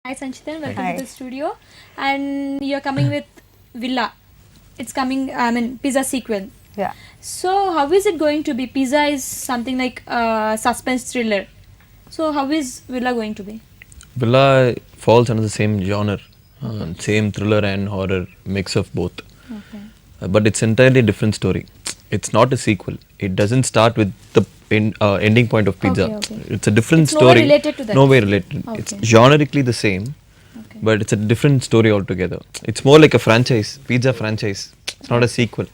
Hi Sanchita, welcome Hi. to the studio. And you're coming with Villah. It's coming, I mean, Pizza sequel. Yeah. So, how is it going to be? Pizza is something like a suspense thriller. So, how is Villa going to be? Villah falls under the same genre, same thriller and horror mix of both. Okay. But it's entirely different story. It's not a sequel. It doesn't start with the ending point of Pizza. Okay. It's a different It's story. nowhere related to that. Nowhere related. Okay. It's generically the same, Okay. but it's a different story altogether. It's more like a franchise, Pizza franchise. It's not a sequel.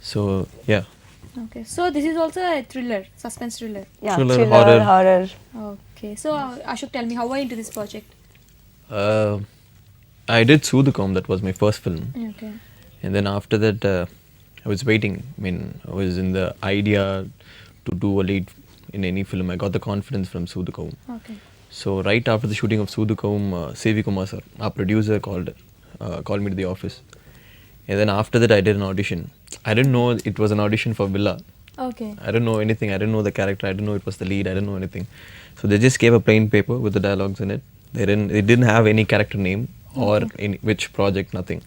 So yeah. Okay. So, this is also a thriller, suspense thriller. Yeah. Thriller, horror. Okay. So, Ashok, tell me, how are you into this project? I did Sudhakam. That was my first film. Okay. And then after that, I was waiting. I mean, I was in the idea to do a lead in any film. I got the confidence from Sudhakam. Okay. So right after the shooting of Sudhakam, C.V. Kumar sir, our producer, called me to the office. And then after that, I did an audition. I didn't know it was an audition for Villah. Okay. I didn't know anything. I didn't know the character. I didn't know it was the lead. I didn't know anything. So they just gave a plain paper with the dialogues in it. It didn't have any character name or in which project, nothing.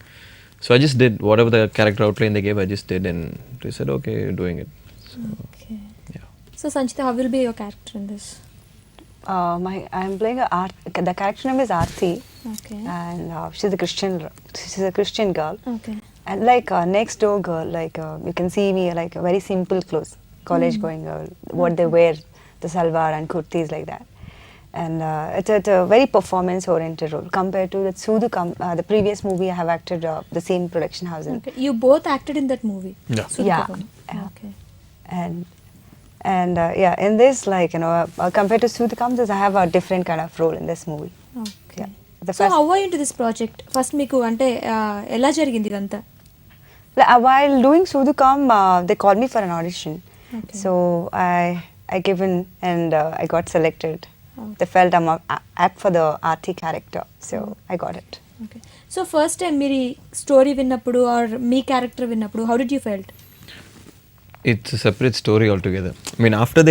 So I just did whatever the character outline they gave. I just did, and they said, "Okay, you're doing it." So Okay. yeah. So, Sanchita, how will be your character in this? I'm playing the character name is Aarti, Okay. and she's a Christian girl, Okay. and like next door girl, like you can see me like a very simple clothes, college going girl. What they wear, the salwar and kurtis like that, and it's a very performance oriented role compared to the Sudhakam, the previous movie I have acted the same production house in. Okay. You both acted in that movie. Yeah. Yeah. Sudhakam. Yeah. Okay. And yeah, in this, like compared to Sudhakam, I have a different kind of role in this movie. Okay. Yeah. The So first, how are you into this project? First మీకు అంటే ఎలా జరిగింది ఇదంతా? while doing Sudhakam, they called me for an audition. Okay. So I given and I got selected. Okay. They felt I'm apt for the RT character, so I got it. Okay. So first time మీరు story విన్నప్పుడు are me character విన్నప్పుడు how did you felt? It's a separate story altogether. I mean, after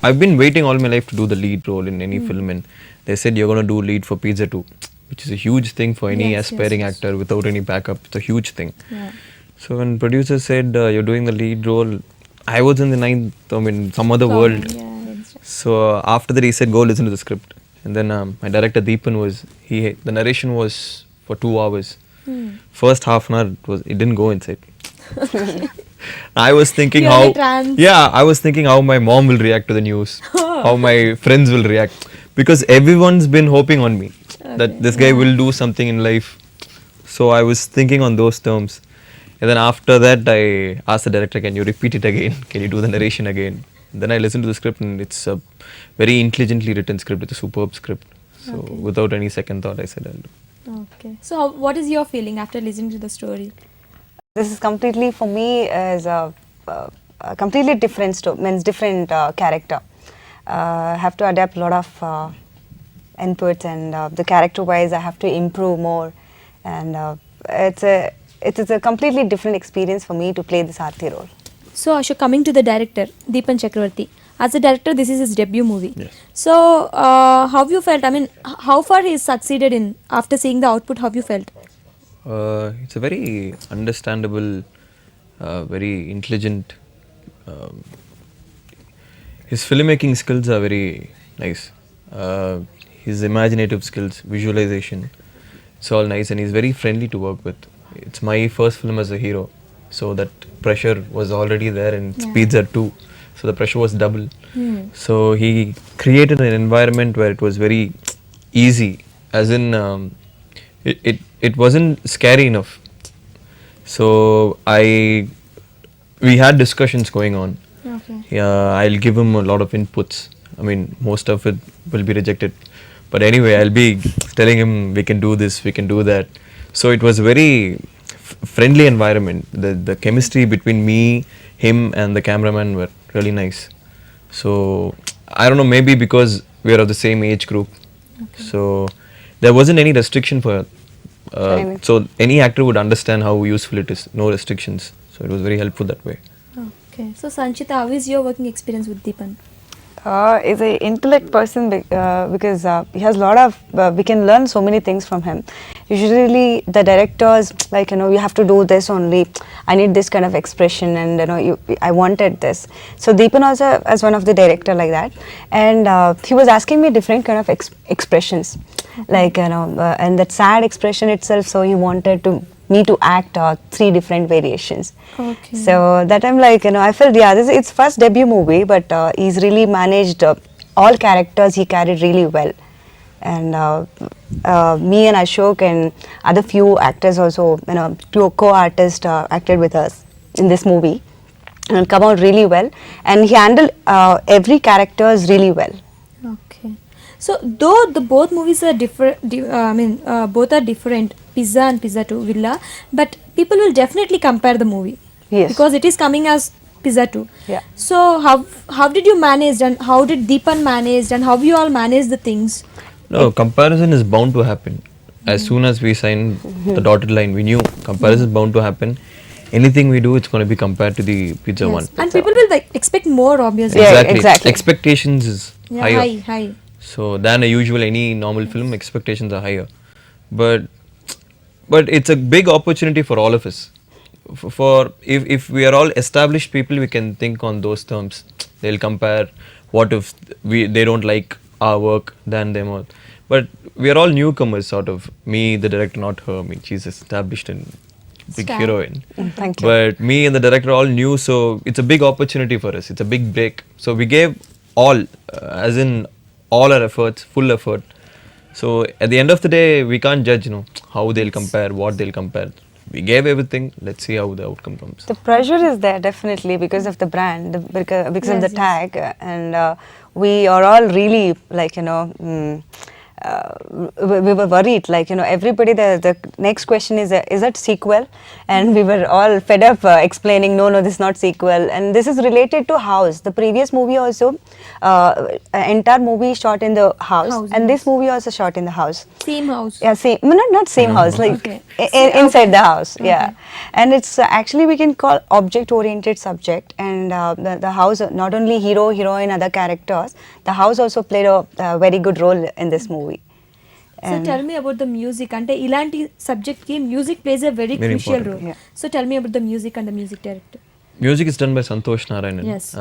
I've been waiting all my life to do the lead role in any film, and they said you're going to do lead for Pizza 2, which is a huge thing for any Yes, aspiring yes. actor without any backup. It's a huge thing. Yeah. So when producer said you're doing the lead role, I was in the ninth, I mean, some other world. Yeah. So after that, he said, go listen to the script. And then my director Deepan the narration was for 2 hours. First half an hour, it didn't go inside. I was thinking You're how, in a trance. yeah, I was thinking how my mom will react to the news, how my friends will react, because everyone's been hoping on me that this guy will do something in life. So I was thinking on those terms. And then after that, I asked the director, can you repeat it again? Can you do the narration again? Then I listened to the script, and it's a very intelligently written script. It's a superb script. So without any second thought, I said, I'll do. Okay. So what is your feeling after listening to the story? This is completely for me as a completely different means different character. I have to adapt a lot of inputs, and the character wise I have to improve more, and it's a completely different experience for me to play this Aarti role. So Ashok, coming to the director Deepan Chakravarti, as a director this is his debut movie. Yes. So how you felt? I mean, how far he succeeded in? After seeing the output, how you felt? It's a very understandable, very intelligent. His filmmaking skills are very nice. His imaginative skills, visualization, it's all nice, and he's very friendly to work with. It's my first film as a hero, so that pressure was already there, and it's Pizza 2, so the pressure was double. So he created an environment where it was very easy, as in it wasn't scary enough. So we had discussions going on. Okay. Yeah, I'll give him a lot of inputs. I mean, most of it will be rejected, but anyway, I'll be telling him we can do this, we can do that. So it was a very friendly environment. The chemistry between me, him, and the cameraman were really nice. So I don't know, maybe because we are of the same age group, so there wasn't any restriction for. So any actor would understand how useful it is. No restrictions. So it was very helpful that way. Okay. So Sanchita, how is your working experience with Deepan? Is an intellect person because he has a lot of, we can learn so many things from him. Usually the directors, like, you have to do this only, I need this kind of expression, and I wanted this. So Deepan also as one of the director like that, and he was asking me different kind of expressions, like, and that sad expression itself, so he wanted to me to act 3 different variations. Okay. So that I'm like, I felt, yeah, this it's first debut movie, but he's really managed all characters he carried really well. And me and Ashok and other few actors also, two co-artists acted with us in this movie and come out really well. And he handled every characters really well. Okay. So though the both movies are different, both are different, Pizza and Pizza 2, Villa, but people will definitely compare the movie. Yes. Because it is coming as Pizza 2. Yeah. So how did you manage, and how did Deepan manage, and how you all manage the things? No, comparison is bound to happen. As soon as we signed the dotted line, we knew comparison is bound to happen. Anything we do, it's going to be compared to the Pizza one. And people will like expect more, obviously. Yeah, Exactly. exactly. Expectations is Yeah, higher. high. So than a usual any normal film, expectations are higher. But it's a big opportunity for all of us. For if we are all established people, we can think on those terms. They'll compare. What if they don't like our work than them all? But we are all newcomers, sort of. Me, the director, not her. I mean, she's established and big Star. heroine. Thank you. But me and the director all new, so it's a big opportunity for us. It's a big break. So we gave all, as in all our efforts, full effort. So at the end of the day, we can't judge, how they'll compare, what they'll compare. We gave everything. Let's see how the outcome comes. The pressure is there definitely because of the brand, because of the Yes. tag, and we are all really like, we were worried, like, everybody, the next question is that sequel? And we were all fed up explaining, no, this is not sequel, and this is related to house. The previous movie also, entire movie shot in the house, and this movie also shot in the house. Same house. Yeah, same. Not same house, like Okay. inside the house. Yeah, and it's actually we can call object-oriented subject, and the house, not only hero, heroine, other characters. The house also played a very good role in this movie. So tell me about the music. Ante ilanti subject ki music plays a very crucial important. role. Yeah. So tell me about the music and the music director. Music is done by Santosh Narayanan. Yes.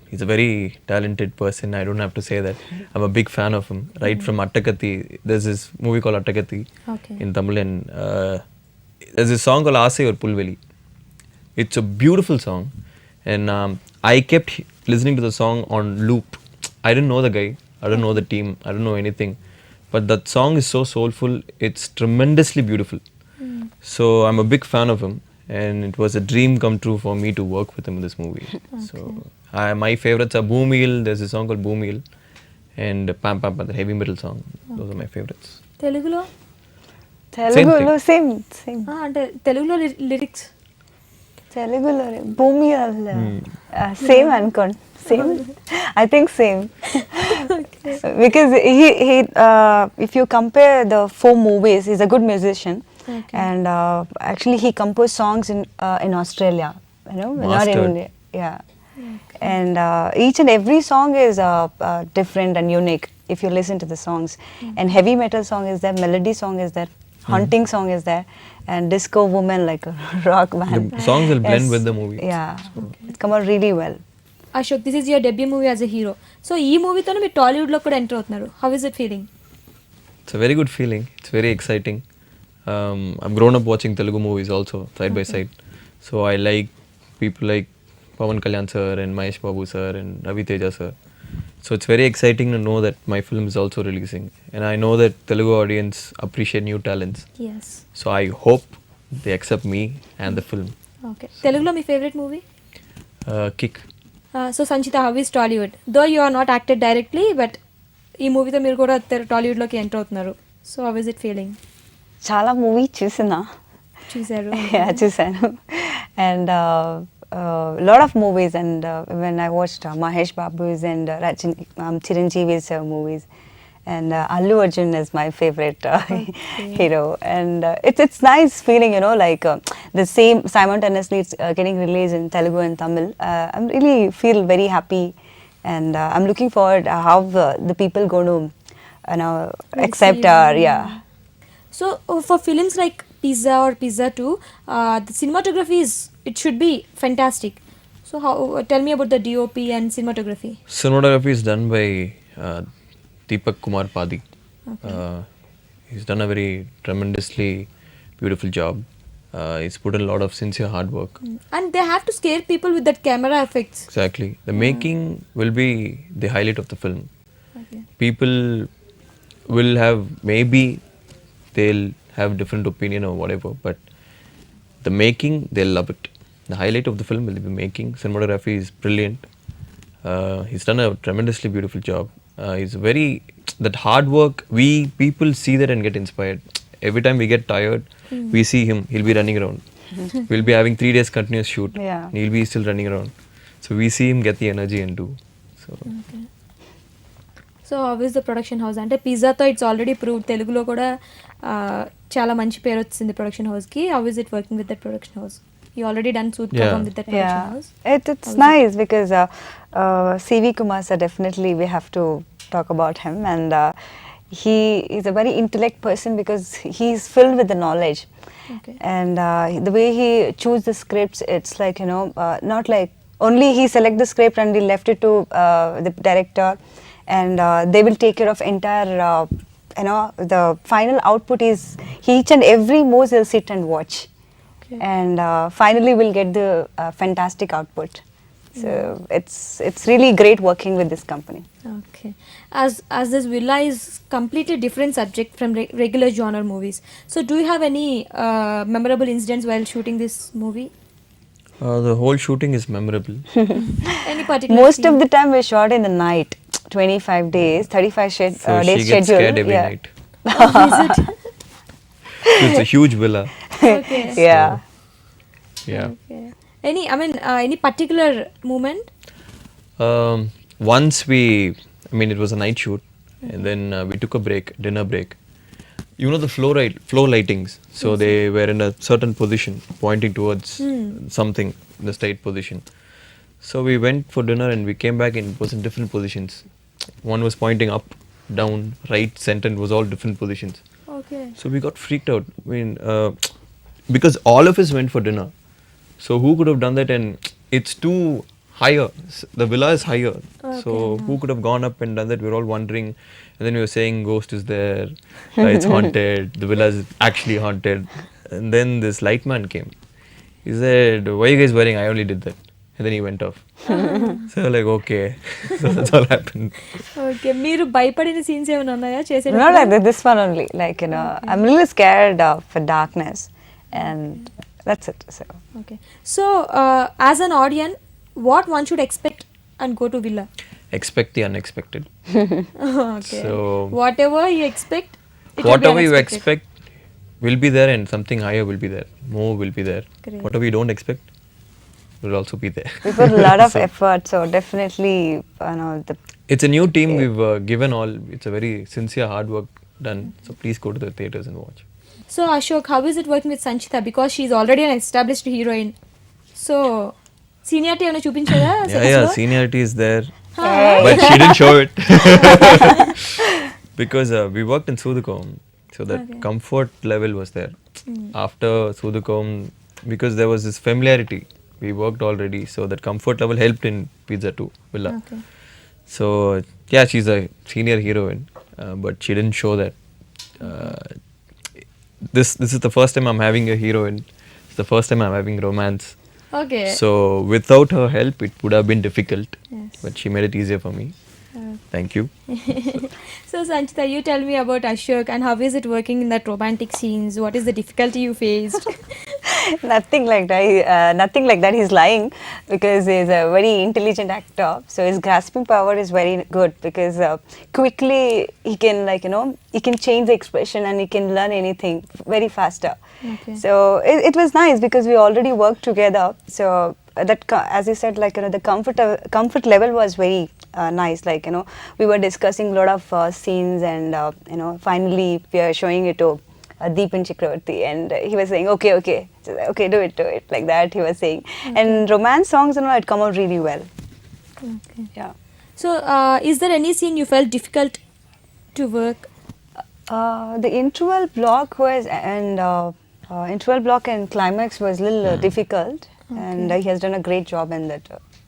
He's a very talented person. I don't have to say that. I'm a big fan of him. Right from Attakati, there's this movie called Attakati Okay. in Tamil, and there's this song called Asai or Pulveli. It's a beautiful song, and I kept listening to the song on loop. I didn't know the guy. I don't know the team. I don't know anything. But that song is so soulful. It's tremendously beautiful. So I'm a big fan of him, and it was a dream come true for me to work with him in this movie. So my favorites are Boomil. There's a song called Boomil, and Pam Pam Pam, the heavy metal song. Those are my favorites. Telugulo? Telugulo same. Ante Telugulo lyrics. Telugulo భూమి same అనుకోండి same I think same. Because he if you compare the 4 movies, he's a good musician. Okay. And actually he composed songs in Australia, not in Mastered. India. Yeah. And each and every song is different and unique if you listen to the songs. And heavy metal song is there, melody song is there, hunting song is there, and disco woman, like a rock band. The songs will blend Yes. with the movie. Yeah, it come out really well. Ashok, this is your debut movie as a hero. So ee movie tone meer Tollywood lo kuda enter avutunnaru. How is it feeling? It's a very good feeling. It's very exciting. I've grown up watching Telugu movies also, side by side. So I like people like Pawan Kalyan sir and Mahesh Babu sir and Ravi Teja sir. So it's very exciting to know that my film is also releasing. And I know that Telugu audience appreciate new talents. Yes. So I hope they accept me and the film. Okay. Telugulo me favorite movie? Kick. So Sanchita, how is Tollywood? Though you are not acted directly, but ఈ మూవీతో మీరు కూడా టాలీవుడ్లోకి enter అవుతున్నారు. So how is it feeling? చాలా movie చూసినా చూసారు? చూసాను. And lot of movies, and when I watched Mahesh Babu's and Chiranjeevi's movies, and Allu Arjun is my favorite hero, and it's nice feeling, like the same simultaneously it's getting released in Telugu and Tamil. I really feel very happy and I'm looking forward how the people going to accept Receive, our yeah. So for films like Pizza or Pizza 2, the cinematography it should be fantastic. So how tell me about the DOP and cinematography. Cinematography is done by Deepak Padi. He's done a very tremendously beautiful job. He's put in a lot of sincere hard work. And they have to scare people with that camera effects. Exactly. The making will be the highlight of the film. Okay. People will have, maybe they'll have different opinion or whatever, but the making, they'll love it. The highlight of the film will be making. Cinematography is brilliant. He's done a tremendously beautiful job. He's very, that hard work, we people see that and get inspired. Every time we get tired, we see him, he'll be running around. We'll be having 3 days continuous shoot. Yeah. And he'll be still running around. So we see him get the energy and do. So Okay. So how is the production house? అంటే పిజ్జాతో it's already proved తెలుగులో కూడా చాలా మంచి పేరు వచ్చింది production హౌస్కి. How is it working with that production house? You already done Sood Kabam with that production Yeah, house. it's nice because CV Kumar sir, definitely we have to talk about him, and he is a very intellect person because he's filled with the knowledge. Okay. And the way he choose the scripts, it's like not like only he select the script and he left it to the director, and they will take care of entire the final output is each and every move they'll sit and watch. Okay. And finally we'll get the fantastic output. So it's really great working with this company. Okay. As this Villah is completely different subject from regular genre movies. So do you have any memorable incidents while shooting this movie? the whole shooting is memorable. Any particular Most scene? of the time we shot in the night, 25 days, 35 So days she gets schedule. scared every Yeah. night. Is it? So it's a huge villa. Okay. Yeah. Yeah. Okay. Any particular moment? Once it was a night shoot, and then we took a break, dinner break. You know the flow lightings. So they were in a certain position, pointing towards something in the straight position. So we went for dinner and we came back and it was in different positions. One was pointing up, down, right, center, and was all different positions. Okay. So we got freaked out. Because all of us went for dinner. So who could have done that? And it's too higher. The villa is higher. So who could have gone up and done that? We were all wondering. And then we were saying, ghost is there. It's haunted. The villa is actually haunted. And then this light man came. He said, why are you guys worrying? I only did that. And then he went off. So like, okay. So that's all happened. Okay. మీరు భయపడిన scenes ఏమైనా ఉన్నాయా చేసేటప్పుడు? Not like this one only. Like I'm really scared of darkness, and that's it. So Okay. So as an audience, what one should expect and go to Villah? Expect the unexpected. Okay. So Whatever you expect, it will be whatever you unexpected. expect will be there, and something higher will be there. More will be there. Great. Whatever you don't expect will also be there. we put a lot of effort. So definitely, It's a new team we've given all. It's a very sincere hard work done. So please go to the theaters and watch. So Ashok, how is it working with Sanchita? Because she's already an established heroine. So seniority ఏమైనా చూపించదా? Yeah, seniority is there, Hey. but she didn't show it because we worked in Sudukom, so that comfort level was there. After Sudukom, because there was this familiarity, we worked already, so that comfort level helped in Pizza 2 Villah. Okay. So yeah, she's a senior heroine, but she didn't show that. This is the first time I'm having a heroine. It's the first time I'm having romance. Okay. So without her help, it would have been difficult. Yes. But she made it easier for me. Thank you. So Sanchita, you tell me about Ashok and how is it working in that romantic scenes? What is the difficulty you faced? nothing like that. Nothing like that. He's lying because he's a very intelligent actor. So his grasping power is very good because quickly he can he can change the expression and he can learn anything very faster. Okay. So it was nice because we already worked together. So that as you said, the comfort level was very nice. We were discussing a lot of scenes and finally we are showing it to Deepan.R and he was saying okay do it like that he was saying. And romance songs it come out really well. Okay. Yeah. So, is there any scene you felt difficult to work? The interval block and climax was a little difficult, and he has done a great job in that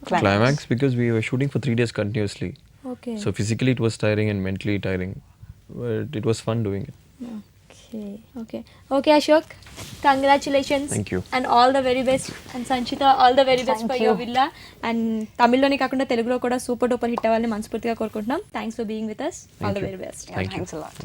Climax because we were shooting for 3 days continuously. Okay. So physically it was tiring and mentally tiring, but it was fun doing it. Okay, Ashok. Congratulations. Thank you. And all the very best. And Sanchita, all the very best Thank for you. your Villah. And తమిళ్లోనే కాకుండా తెలుగులో కూడా super duper hit అవ్వాలని మనస్ఫూర్తిగా కోరుకుంటున్నాం. Thanks for being with us. All the very best. Thank you. Thanks a lot.